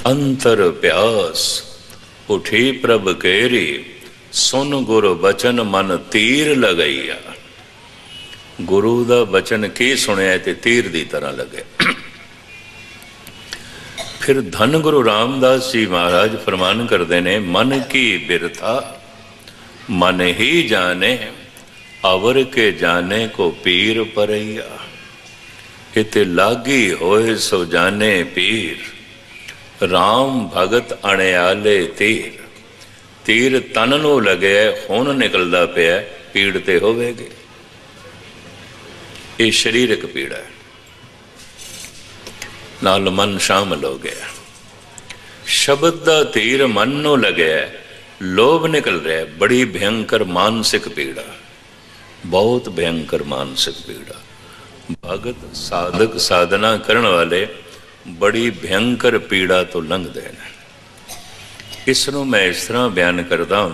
अंतर प्यास उठी प्रभ केरी, सुन गुरु बचन मन तीर लगैया। गुरु दा बचन की सुनिया ते तीर दी तरह लगे। फिर धन गुरु रामदास जी महाराज फरमान करते ने, मन की बिरथा मन ही जाने, अवर के जाने को पीर परैया। इते लागी होए सो जाने पीर, राम भगत अणयाले तीर। तीर तन नूं लगे खून निकलदा पिया, पीड़ ते होवेगी। ये शरीरक पीड़ा है, नाल मन शामिल हो गया। शब्द दा तीर मन नूं लगे, लोभ निकल रहा है। बड़ी भयंकर मानसिक पीड़ा, बहुत भयंकर मानसिक पीड़ा। भगत साधक साधना करने वाले बड़ी भयंकर पीड़ा तो लंघते हैं। इसनों मैं इस तरह बयान करता हूँ,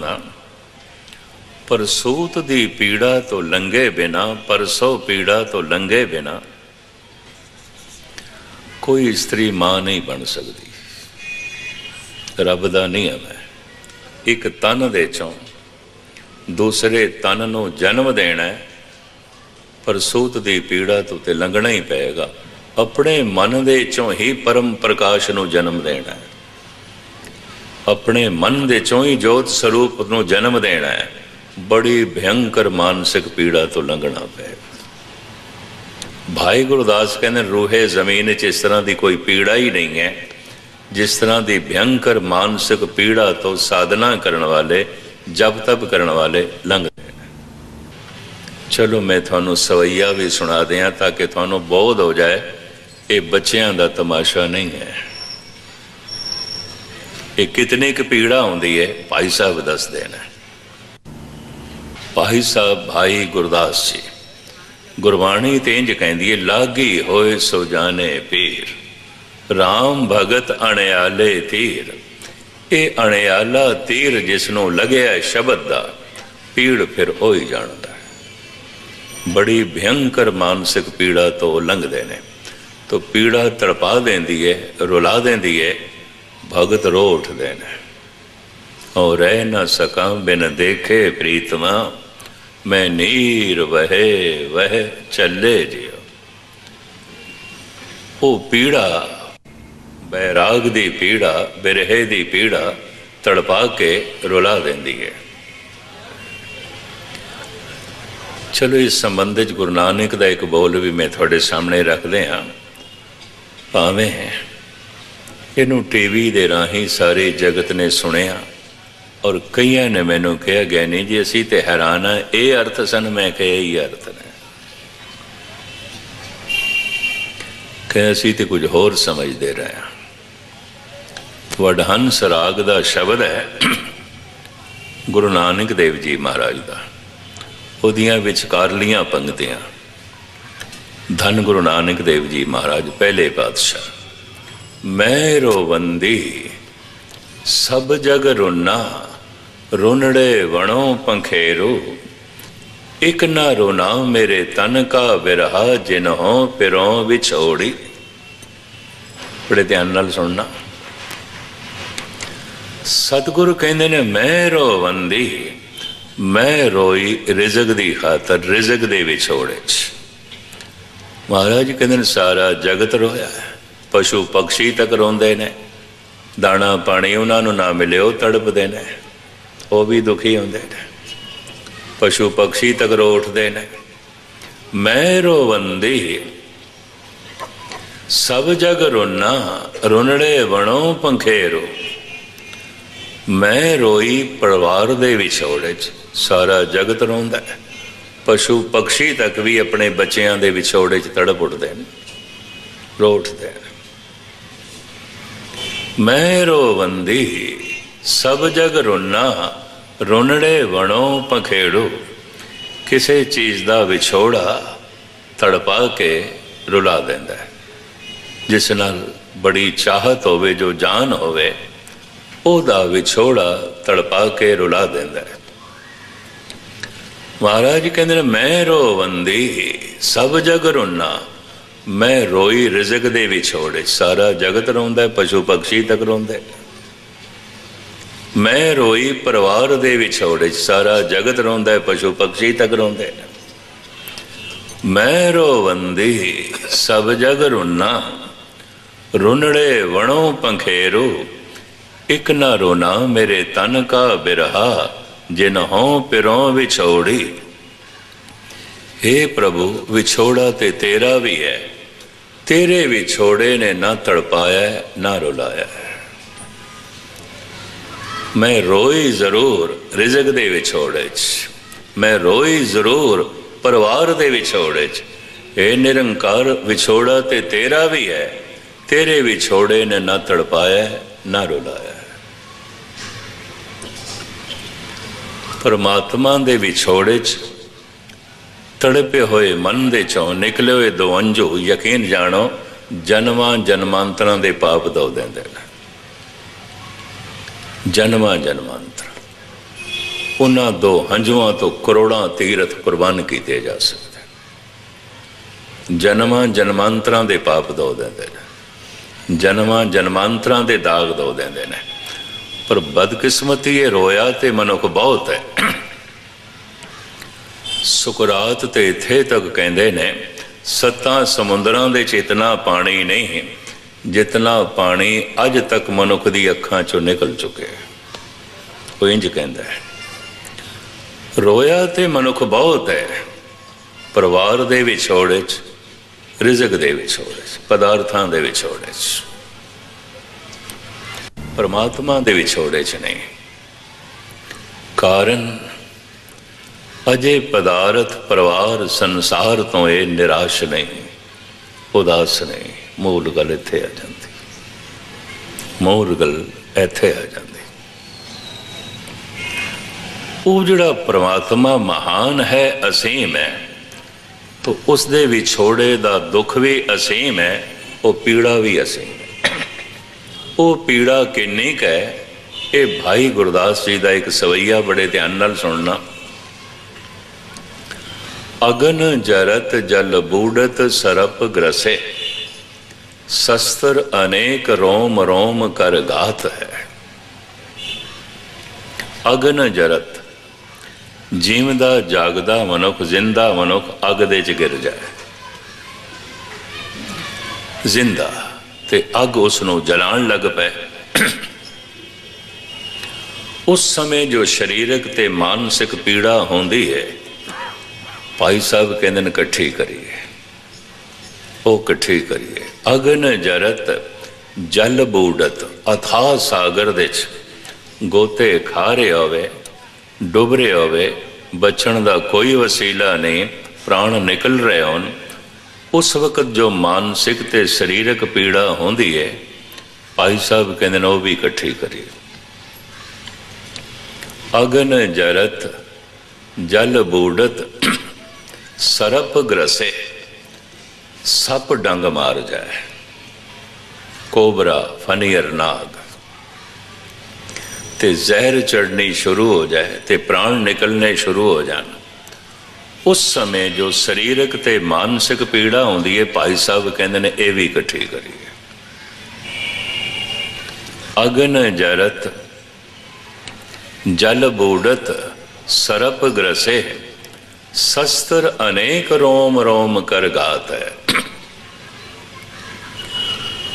परसूत दी पीड़ा तो लंघे बिना, परसों पीड़ा तो लंघे बिना कोई स्त्री मां नहीं बन सकती। रब दा नियम है, एक तन दे चों दूसरे तन नूं जन्म देना है। परसूत दी पीड़ा तो ते लंघना ही पेगा। अपने मन दे चों ही परम प्रकाश नूं जन्म देना है, अपने मन दे चों ही जोत स्वरूप नूं जन्म देना है। बड़ी भयंकर मानसिक पीड़ा तो लंघना पेगा। भाई गुरदास कहने, रूहे जमीन च इस तरह की कोई पीड़ा ही नहीं है जिस तरह की भयंकर मानसिक पीड़ा तो साधना करने वाले, जब तप करने वाले लंघते हैं। चलो मैं थानू सवैया भी सुना दिया ताकि थानू बोध हो जाए, ये बच्चों का तमाशा नहीं है। ये कितनी की पीड़ा आती है, भाई साहब दस देना। भाई साहब भाई गुरदास जी, गुरबाणी ते इंज कहती है, लागी होए सो जाने पीर, राम भगत अणयाले तीर। ये अणयाला तीर जिसनों लग्या शब्द दा, पीड़ फिर हो ही जानता है। बड़ी भयंकर मानसिक पीड़ा तो लंघते ने, तो पीड़ा तड़पा देंदी है, रुला देंदी है। भगत रो उठते हैं, और रह न सका बिन देखे प्रीतमा, मैं नीर वहे वह चले जियो। वो पीड़ा, बैराग दी पीड़ा, बिरहे दी पीड़ा तड़पा के रुला देंदी है। चलो इस संबंध च गुरु नानक दा एक बोल भी मैं थोड़े सामने रख दिया। भावें इनू टीवी दे राही सारे जगत ने सुनिया, और कई ने मैनू कहा गया नहीं जी असी तो हैरान है, ये अर्थ सन। मैं कहा यही अर्थ ने, कह असी तो कुछ होर समझते रहे हैं। वडहंस राग दा शब्द है गुरु नानक देव जी महाराज दा, उहदियां विचकारलियां पंक्तियां। धन गुरु नानक देव जी महाराज पहले पातशाह। मैं रोवंदी सब जग रुना, रुनड़े वणों पंखेरो, एक ना रोना मेरे तन का बिरहा, जिन्हों पिरों विछोड़ी। बड़े ध्यान नाल सुनना। सतगुरु कहते ने, मैं रोवंदी, मैं रोई रिजक दी खातर, रिजक दे विछोड़े च। महाराज कहते ने सारा जगत रोया है, पशु पक्षी तक रोंदे ने, दाना पानी उन्होंने ना मिले वो तड़पते ने, वो भी दुखी होंदे ने। पशु पक्षी तक रो उठते ने। मैं रोवंदी सब जग रोना, रुनड़े वणों पंखेरो। मैं रोई परिवार दे विछोड़े च, सारा जगत रोंदा है। पशु पक्षी तक भी अपने बच्चों के विछोड़े च तड़प उठते हैं, रो उठते हैं। मैं रोवंदी सब जग रोना, रुनड़े वणों पंखेड़ो। किसी चीज़ का विछोड़ा तड़पा के रुला देंदा है। जिस नाल बड़ी चाहत होवे, जो जान होवे, ओदा विछोड़ा तड़पा के रुला देंदा है। महाराज कहते मैं रोवंदी सब जग रोना, मैं रोई रिजक दे विछोड़े, सारा जगत रोंदा, पशु पक्षी तक रोंदे। मैं रोई परिवार दे विछोड़े, सारा जगत रोंदा, पशु पक्षी तक रोंदे। मैं रोवंदी सब जग रुन्ना, रुनड़े वणों पंखेरो, एक ना रोना मेरे तन का बिरहा, जिन हों पिरों विछोड़ी। हे प्रभु, विछोड़ा ते तेरा भी है, तेरे विछोड़े ने ना तड़पाया ना रुलाया। मैं रोई जरूर रिजक दे विछोड़े च, मैं रोई जरूर परिवार दे विछोड़े च। हे निरंकार, विछोड़ा ते तेरा भी है, तेरे विछोड़े ने ना तड़पाया ना रुलाया। परमात्मा दे विछोड़े च तड़पे हुए मन दे चों निकले हुए दो अंजू, यकीन जानो जन्मां जन्मांतरां दे पाप धो देंदे ने। जन्मां जन्मांतर उन्हां दो हंजुआं तो करोड़ां तीरथ कुर्बान किए जा सकते। जन्मां जन्मांतरां दे पाप धो देंदे ने, जन्मां जन्मांतरां दे दाग धो देंदे ने। पर बदकिस्मती ये रोया ते मनुख बहुत है। सुकरात ते इत्थे तक कहते ने, सत्तां समुद्रां दे च इतना पानी नहीं जितना पानी अज तक मनुख दी अखां चों निकल चुके। वो इंज कहता है, रोया ते मनुख बहुत है, परिवार दे विछोड़े च, रिजक दे विछोड़े च, पदार्थां दे विछोड़े च, परमात्मा दे विछोड़े च नहीं। कारण अजे पदार्थ परिवार संसार तो ये निराश नहीं, उदास नहीं। मूल गल इत्थे आ जाती, मूल गल इत्थे आ जाती। वो जिहड़ा परमात्मा महान है, असीम है, तो उस दे विछोड़े दा दुख भी असीम है, वो पीड़ा भी असीम है। वो पीड़ा किन्नी क है, ये भाई गुरदास जी का एक सवैया बड़े ध्यान नाल सुनना। अगन जरत जल बूढ़त सरप ग्रसे, शस्त्र अनेक रोम रोम कर गात है। अगन जरत जीवदा जागदा मनुख, जिंदा मनुख अग दे च गिर जाए, जिंदा ते अग उसनों जलाण लग पे। उस समय जो शरीरक ते मानसिक पीड़ा होंदी है, भाई साहब कहते हैं कट्ठी करिए, वो कट्ठी करिए। अगन जरत जल बूढ़त, अथाह सागर दे गोते खा रहे होवे, डुब रहे होवे, बचण दा कोई वसीला नहीं, प्राण निकल रहे होन, उस वक्त जो मानसिक ते शरीरक पीड़ा होंदी है, भाई साहब कहते हैं वो भी इकट्ठी करिए। अगन जरत जल बूढ़त सरप ग्रसे, सप डंग मार जाए, कोबरा फनियर नाग ते जहर चढ़नी शुरू हो जाए, ते प्राण निकलने शुरू हो जान, उस समय जो शरीरक ते मानसिक पीड़ा होंदी है, भाई साहब कहते हैं ये भी इकट्ठी करिए। अगन जरत जल बूढ़त सरप ग्रसे, शस्त्र अनेक रोम रोम कर गात है।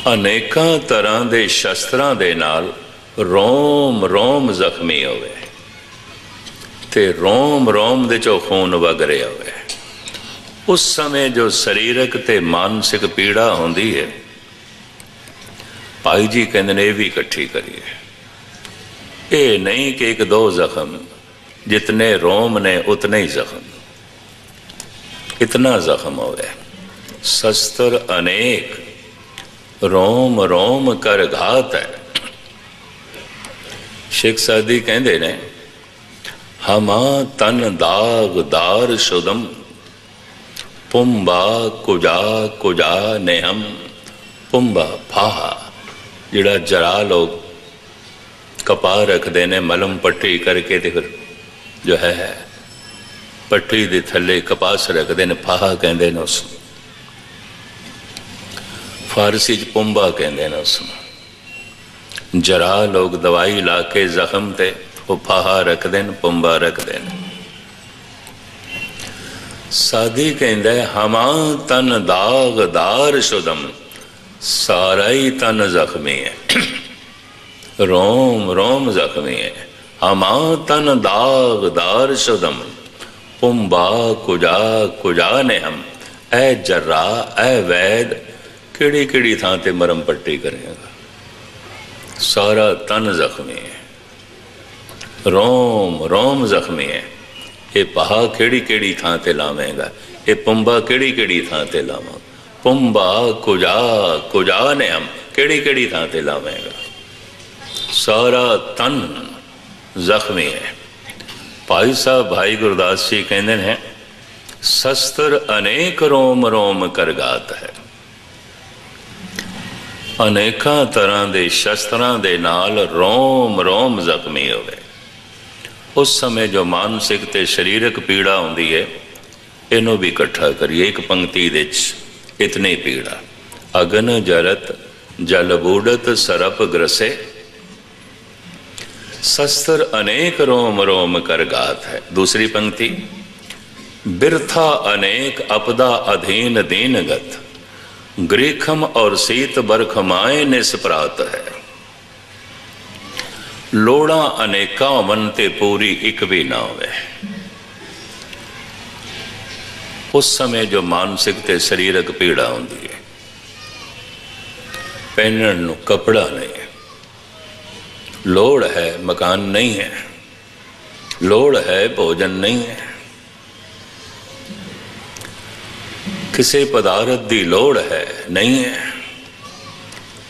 अनेकां तरह के शस्त्रां दे नाल रोम रोम जख्मी होवे, ते रोम रोम दे चो खून वग रहा होवे। उस समय जो शरीरक ते मानसिक पीड़ा होंदी है, भाई जी कहते ने भी इकट्ठी करिए। ये नहीं कि एक दो जख्म, जितने रोम ने उतने ही जख्म, इतना जख्म हो गया। शस्त्र अनेक रोम रोम कर घात है। शेख सादी कहते ने, हमा तन दाग दार शुदम, पुंबा कुजा कुजा नेहम। पुंबा फाहा जिहड़ा जरा लोग कपा रखते ने, मलम पट्टी करके ते फिर जो है पट्टी दे थले कपास रखते हैं, फाहा कहते हैं उस। फारसी च पुंबा कहते हैं उसमें। जरा लोग दवाई ला के जख्म ते वो फाहा रख देन, पुंबा रख देन। साधी कहंदा हमा तन दागदार शुदम, सारा ही तन जख्मी है, रोम रोम जख्मी है। हमा तन दागदार शुदम, पुंबा कुजा कुजा ने हम। ऐ जर्रा ऐ वैद, किड़ी किड़ी थां ते मरम पट्टी करेगा, सारा तन जख्मी है, रोम रोम जख्मी है। ये पहा केड़ी केड़ी थां ते लावेगा, ये पुंबा केड़ी केड़ी थां ते लावा। पुंबा कुजा कुजा ने हम, केड़ी केड़ी थां ते लावेगा, सारा तन जख्मी है। भाई साहब भाई गुरदास जी कहते हैं शस्त्र अनेक रोम रोम करगात है। अनेका तरह के शस्त्रां दे नाल रोम रोम जख्मी होवे। उस समय जो मानसिक ते शरीरक पीड़ा होंदी है, इनू भी इकट्ठा करिए एक पंक्ति दे इतनी पीड़ा। अगन जरत जल बूढ़त सरप ग्रसे, शस्त्र अनेक रोम रोम करगात है। दूसरी पंक्ति बिरथा अनेक अपदा अधीन दीनगत, ग्रीखम और शीत बरखमाए निस्परात है। लोड़ा अनेका वनते पूरी एक भी ना होवे। उस समय जो मानसिक ते शरीरक पीड़ा होंदी है, पहनण नूं कपड़ा नहीं है, लोड़ है मकान नहीं है, लोड़ है भोजन नहीं है, किसी पदार्थ की लोड़ है नहीं है,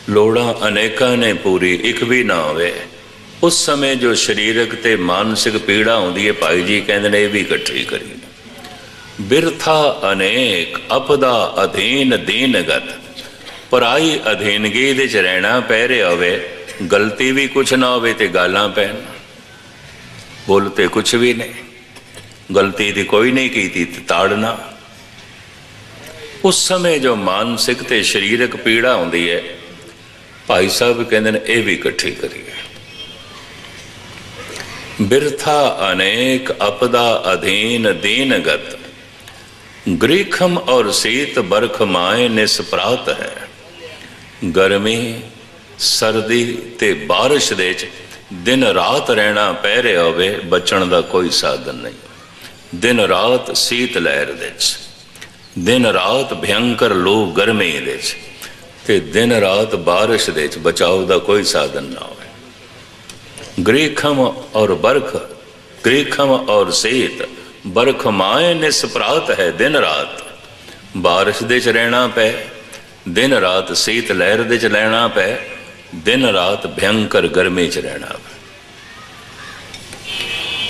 लोड़ा अनेका ने पूरी एक भी ना होवे। उस समय जो शरीरक ते मानसिक पीड़ा होंदी है, भाई जी कहते हैं ये भी इकट्ठी करी। बिरथा अनेक अपदा अधीन दीनगत, पराई अधीनगी दे च रहना पै रहा होवे, गलती भी कुछ ना होवे ते गालां पैन, बोलते कुछ भी नहीं, गलती दी कोई नहीं की थी ताड़ना। उस समय जो मानसिक ते शरीरक पीड़ा होंदी है, भाई साहब कहते हैं ये भी इकट्ठी करिए। बिरथा अनेक अपदा अधीन दीनगत, ग्रीखम और शीत बरख माए निस्परात है। गर्मी सर्दी ते बारिश दे दिन रात रहना पै रहा होवे, बचण दा कोई साधन नहीं। दिन रात शीत लहर दे, दिन रात भयंकर लू गर्मी दे, ते दिन रात बारिश दे बचाव दा कोई साधन ना होवे। ग्रीखम और बरख, ग्रीखम और शीत बरख माए निस्परात है। दिन रात बारिश दे च रहना पै, दिन रात शीत लहर दे च रहना पै, दिन रात भयंकर गर्मी च रहना पै।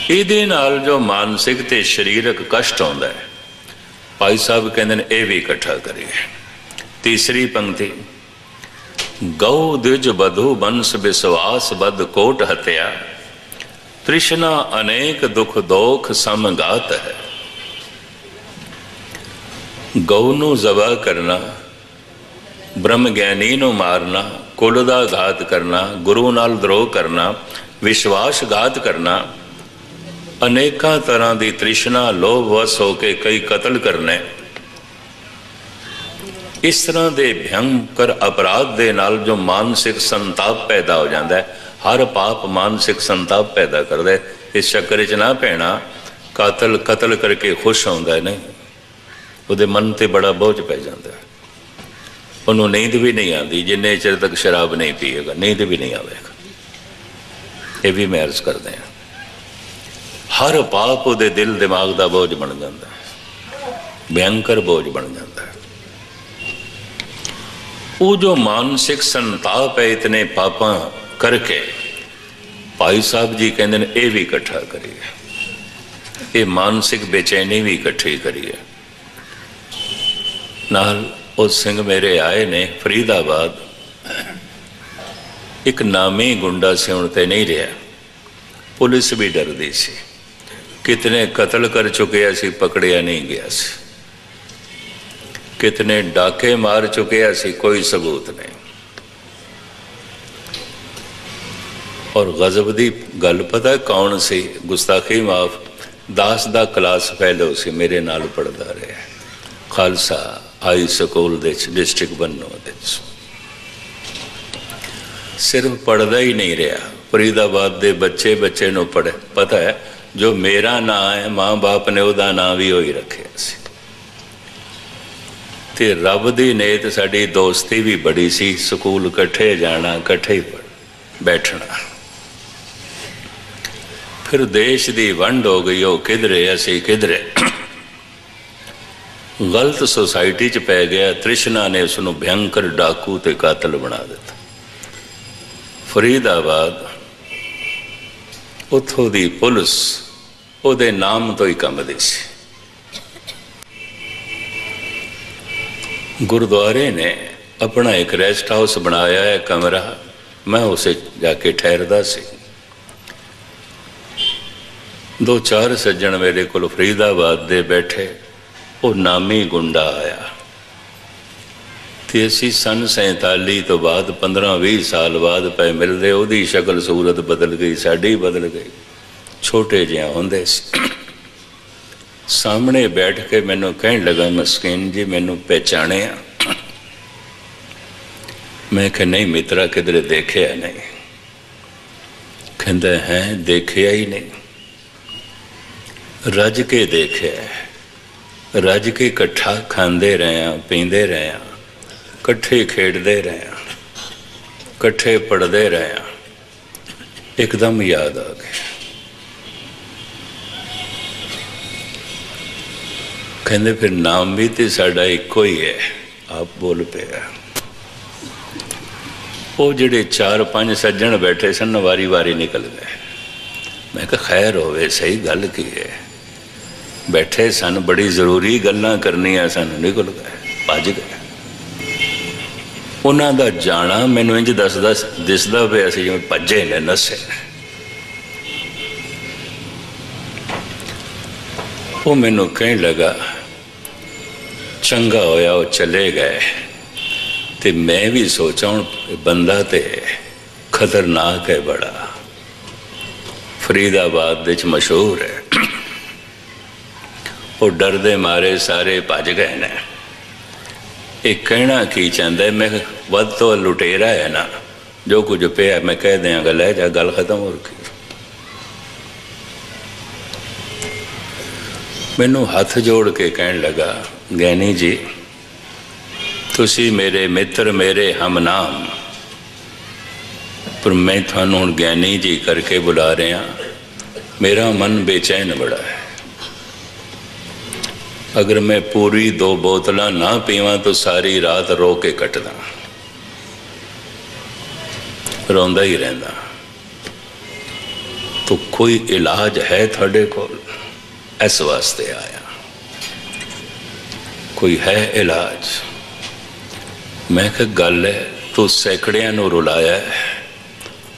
इहदे नाल जो मानसिक ते शरीरक कष्ट होंदा है, भाई साहब कहते हैं यह भी इकट्ठा करिए। तीसरी पंक्ति गौ द्विज बधु वंश विश्वास बद कोट हत्या, तृष्णा अनेक दुख दोख समगात है। गौ नू जबा करना, ब्रह्म ज्ञानी नू मारना, कुल दा घात करना, गुरु नाल द्रोह करना, विश्वासघात करना, अनेका तरह की तृष्णा लोभ वश होके कई कतल करने, इस तरह के भयंकर अपराध दे नाल जो मानसिक संताप पैदा हो जाता है। हर पाप मानसिक संताप पैदा करता है। इस चक्कर च ना पैना कातल कतल करके खुश होंदा है, नहीं, उहदे मन ते बड़ा बोझ पै जाता है। उन्होंने नींद भी नहीं आती जिन्ने चिर तक शराब नहीं पीएगा, नींद भी नहीं आएगा। ये भी मैं अर्ज करते हैं, हर पाप उहदे दिल दिमाग का बोझ बन जाता है, भयंकर बोझ बन जाता है। वो जो मानसिक संताप है इतने पापा करके, भाई साहब जी कहते हैं ये भी इकट्ठा करिए, ये मानसिक बेचैनी भी इकट्ठी करिए। नाल वो सिंह मेरे आए ने फरीदाबाद, एक नामी गुंडा से हुण ते नहीं रहा, पुलिस भी डरदी सी, कितने कतल कर चुके सी, पकड़िया नहीं गया सी। कितने डाके मार चुके असी, कोई सबूत नहीं। और गजब की गल पता कौन सी? गुस्ताखी माफ, दास दा क्लास फैलो सी, मेरे नाल पढ़दा रहा, खालसा हाई स्कूल डिस्ट्रिक्ट बन्नों दे। सिर्फ पढ़दा ही नहीं रहा, फरीदाबाद के बच्चे बच्चे नूं पढ़े पता है जो मेरा नाम है माँ बाप ने उहदा नाम भी वही रखे सी। ते रब दी नेत साडी दोस्ती भी बड़ी सी, स्कूल कट्ठे जाना, कट्ठे ही बैठना। फिर देश की वंड हो गई, वो किधरे असी किधरे, गलत सोसाइटी च पै गया। तृष्णा ने उसनों भयंकर डाकू ते कातल बना दिता। फरीदाबाद उथों दी पुलिस उहदे नाम तो ही कंबदी सी। गुरुद्वारे ने अपना एक रेस्ट हाउस बनाया है, कमरा, मैं उसे जाके ठहरदा सी। दो चार सज्जन मेरे को फरीदाबाद दे बैठे, वो नामी गुंडा आया। तो असी सन 47 तो बाद 15-20 साल बाद पे मिलते, उसकी शक्ल सूरत बदल गई, साड़ी बदल गई। छोटे जिहा होंदे सामने बैठ के मैनू कहन लगा, मस्कीन जी मैनू पहचाने? मैं कहा नहीं मित्रा, किधरे देखिया नहीं। कहता है देखिया ही नहीं, रज के देखिया, रज के कट्ठा खांदे रहे, पींदे रहे, कट्ठे खेडते रहे, कट्ठे पढ़ते रहे। एकदम याद आ गया। कहते फिर नाम भी तो साडा इको ही है। आप बोल पे वो जिहड़े 4-5 सज्जन बैठे सन, वारी वारी निकल गए। मैं कहा खैर होवे, सही गल की है, बैठे सन, बड़ी जरूरी गल्लां करनियां सन, निकल गए, भज गए। उन्हां दा जाना मैनूं इंज दिसदा पिया सी जिवें भजे ने, नसे। वो मैनूं कहण लगा चंगा होया वो चले गए। ते मैं भी सोचा हूँ बंदा ते खतरनाक है बड़ा, फरीदाबाद विच मशहूर है। वो डर दे मारे सारे भज गए ने। एक कहना की चाहता है, मैं वध तो लुटेरा है ना, जो कुछ पे मैं कह देंगा, लै जा, गल खत्म हो रखी। मैनू हाथ जोड़ के कहन लगा, गैनी जी तुसी मेरे मित्र, मेरे हम नाम, पर मैं थानू हुण ज्ञानी जी करके बुला रहा। मेरा मन बेचैन बड़ा है। अगर मैं पूरी 2 बोतलां ना पीवां तो सारी रात रो के कटदा, रोंदा ही रहंदा। तो कोई इलाज है थोड़े कोल? इस वास्ते आया, कोई है इलाज? मैं कहा गल है, तू सैकड़ियां नूं रुलाया है,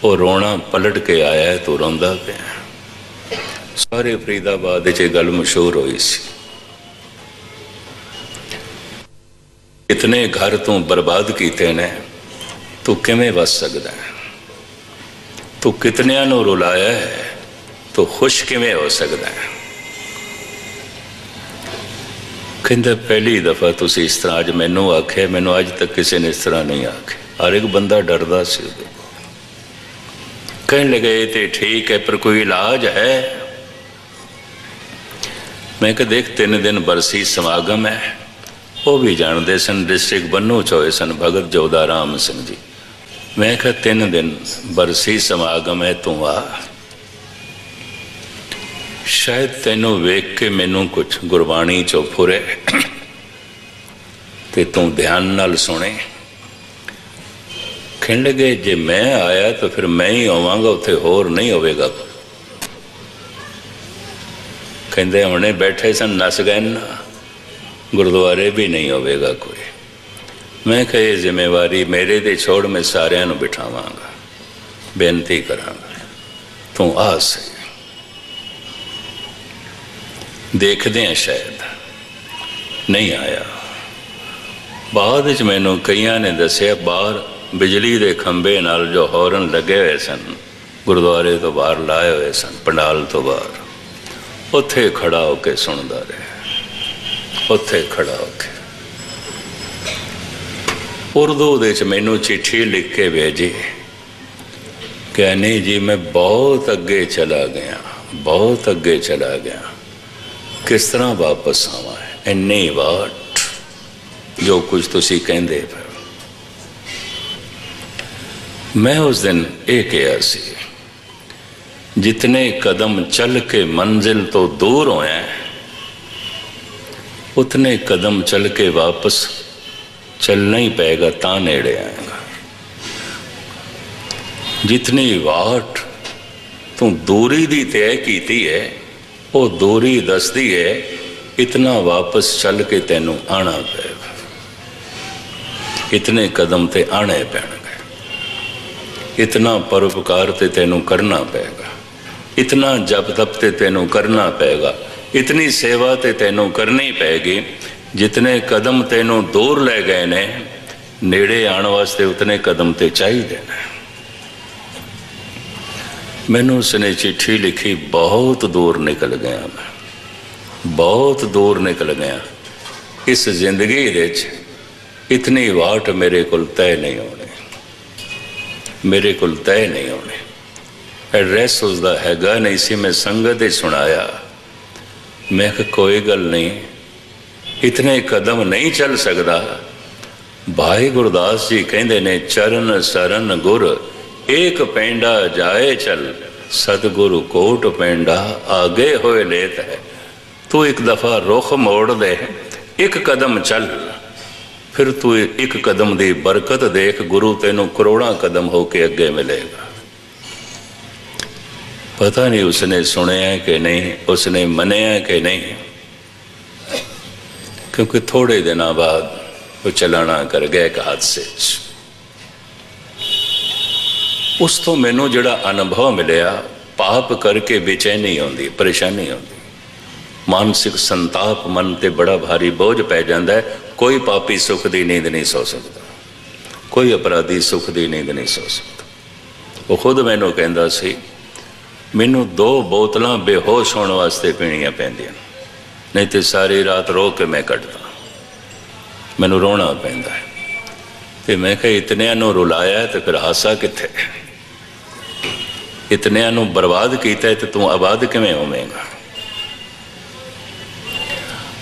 वो रोना पलट के आया है, तू रोंदा पिया। सारे फरीदाबाद च गल मशहूर हुई सी। कितने घर तू बर्बाद किए ने, तू किवें वस सकदा है? तू कितनियां नूं रुलाया है, तू खुश किवें हो सकदा है? कहता पहली दफा तुसी इस तरह अज मैनू आखे, मैनू अज तक किसी ने इस तरह नहीं आखे। हर एक बंदा डरदा सी। कहने लगे तो ठीक है, पर कोई इलाज है? मैं कहा देख 3 दिन बरसी समागम है, वो भी जानते सन, डिस्ट्रिक्ट बन्नू च होए सन, भगत जोधा राम सिंह जी। मैं कहा 3 दिन बरसी समागम है, तू आ, शायद तेनों वेख के मैनू कुछ गुरबाणी चो फुरे ते तू ध्यान नाल सुने। कहने लगे जे मैं आया तो फिर मैं ही होवांगा, उत्थे होर नहीं होवेगा। कहते हमने बैठे सन, नस गए ना, गुरुद्वारे भी नहीं होवेगा कोई। मैं कहे जिम्मेवारी मेरे ते छोड़, मैं सारिਆਂ ਨੂੰ बिठावांगा, बेनती करांगा, तू आ सही। देखते हैं शायद नहीं आया। बाद विच मैनूं कईयां ने दस्सिया बाहर बिजली के खंबे नाल जो हॉर्न लगे हुए सन गुरुद्वारे तो बाहर लाए हुए सन पंडाल तो बाहर उत्थे खड़ा होके सुनदा रहा। उत्थे खड़ा होके उर्दू दे च मैनूं चिट्ठी लिख के भेजी कि नहीं जी मैं बहुत अगे चला गया, बहुत अगे चला गया, किस तरह वापस आवां, इन्नी वाट जो कुछ तुसीं कहंदे पे। मैं उस दिन ये कहा सी जितने कदम चल के मंजिल तो दूर होए उतने कदम चल के वापस चलना ही पेगा ता नेड़े आएगा। जितनी वाट तू दूरी दी तय की है वो दूरी दसदी है इतना वापस चल के तेनू आना पेगा, इतने कदम ते आने पैणगे, इतना परोपकार ते तेनू करना पेगा, इतना जप तप ते तेनू करना पेगा, इतनी सेवा ते तेनू करनी पेगी। जितने कदम तेनू दूर ले गए ने नेड़े आने वास्ते उतने कदम ते चाहिए ने। मैनू उसने चिट्ठी लिखी बहुत दूर निकल गया, मैं बहुत दूर निकल गया। इस जिंदगी दे इतनी वाट मेरे को तय नहीं होनी, मेरे को तय नहीं होने। एड्रैस उसका हैगा नहीं सी, मैं संगत ही सुनाया। मैं कोई गल नहीं, इतने कदम नहीं चल सकता। भाई गुरदास जी कहते ने चरण सरन गुर एक पेंडा जाए चल, सतगुरु कोट पेंडा आगे होए लेत है। तू एक दफा रुख मोड़ दे, एक कदम चल, फिर तू एक कदम की बरकत देख, गुरु तेनू करोड़ा कदम होके अगे मिलेगा। पता नहीं उसने सुनिया कि नहीं, उसने मनिया कि नहीं, क्योंकि थोड़े दिन बाद वो चलाना कर गया एक हादसे। उस तो मैनू जिहड़ा अनुभव मिलिया, पाप करके बेचैनी आउंदी, परेशानी आउंदी, मानसिक संताप, मन ते बड़ा भारी बोझ पै जाता है। कोई पापी सुख की नींद नहीं सो सकता, कोई अपराधी सुख की नींद नहीं सो सकता। वो खुद मैनू कहता सी मैनू 2 बोतलां बेहोश होने वास्ते पीनियां पैंदियां, नहीं तो सारी रात रो के मैं कटदा, मैनू रोना पैंदा है। तो मैं कहा इतनिया नू रुलाया तो फिर हासा कित्थे, इतनिया नू बर्बाद किया तो तू आबाद किवें होवेगा।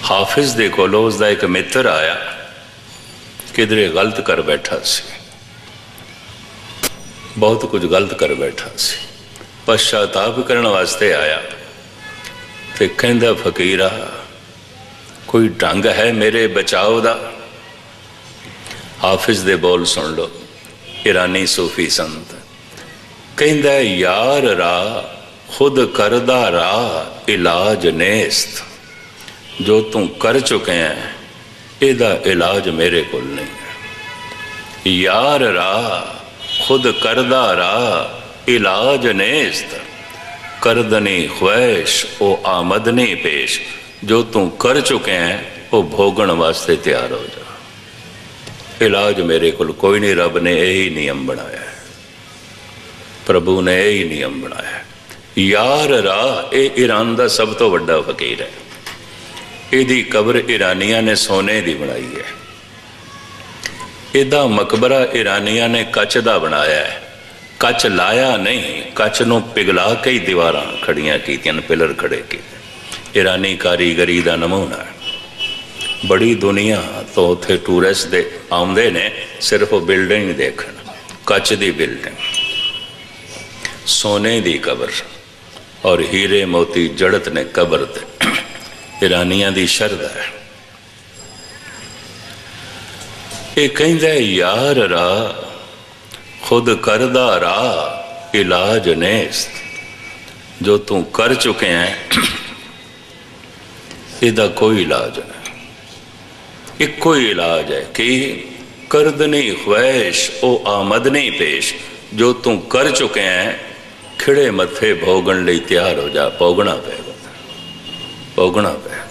हाफिज दे कोलों उसका एक मित्र आया, किधरे गलत कर बैठा सी, बहुत कुछ गलत कर बैठा सी, पश्चाताप करने वास्ते आया। तो कहंदा फकीरा कोई ढंग है मेरे बचाव दा। हाफिज दे बोल सुन लो, ईरानी सूफी संत कहंदा यार रा खुद करदा रा इलाज नेस्त, जो तू कर चुके हैं इहदा इलाज मेरे को नहीं है। यार रा खुद करदा रा इलाज नेस्त, करदनी ख्वाहिश ओ आमदनी पेश, जो तू कर चुके हैं वो भोगण वास्ते तैयार हो जा। इलाज मेरे को कोई नहीं, रब ने यही नियम बनाया है, प्रभु ने यही नियम बनाया है। यार रा ये ईरान का सब तो बड़ा फकीर है, इहदी कब्र ईरानिया ने सोने की बनाई है, इहदा मकबरा ईरानिया ने कच का बनाया है, कच लाया नहीं, कच नूं पिघला के ही दीवारां खड़ियां कीतियां, पिलर खड़े किए। ईरानी कारीगरी का नमूना है। बड़ी दुनिया तो उत्थे टूरिस्ट दे आउंदे ने सिर्फ बिल्डिंग देखण, कच दी बिल्डिंग, सोने दी कबर और हीरे मोती जड़त ने कबर ते। ईरानिया दी शरदा है। ये कहंदा यार रा खुद करदा रा इलाज नेस्त, जो तू कर चुके हैं इहदा कोई इलाज नहीं। इको ही इलाज है कि करदनी ख्वाहिश ओ आमदनी पेश, जो तू कर चुके हैं खिड़े मथे भोगण लई तैयार हो जा। भोगना पेगा, भोगना पेगा।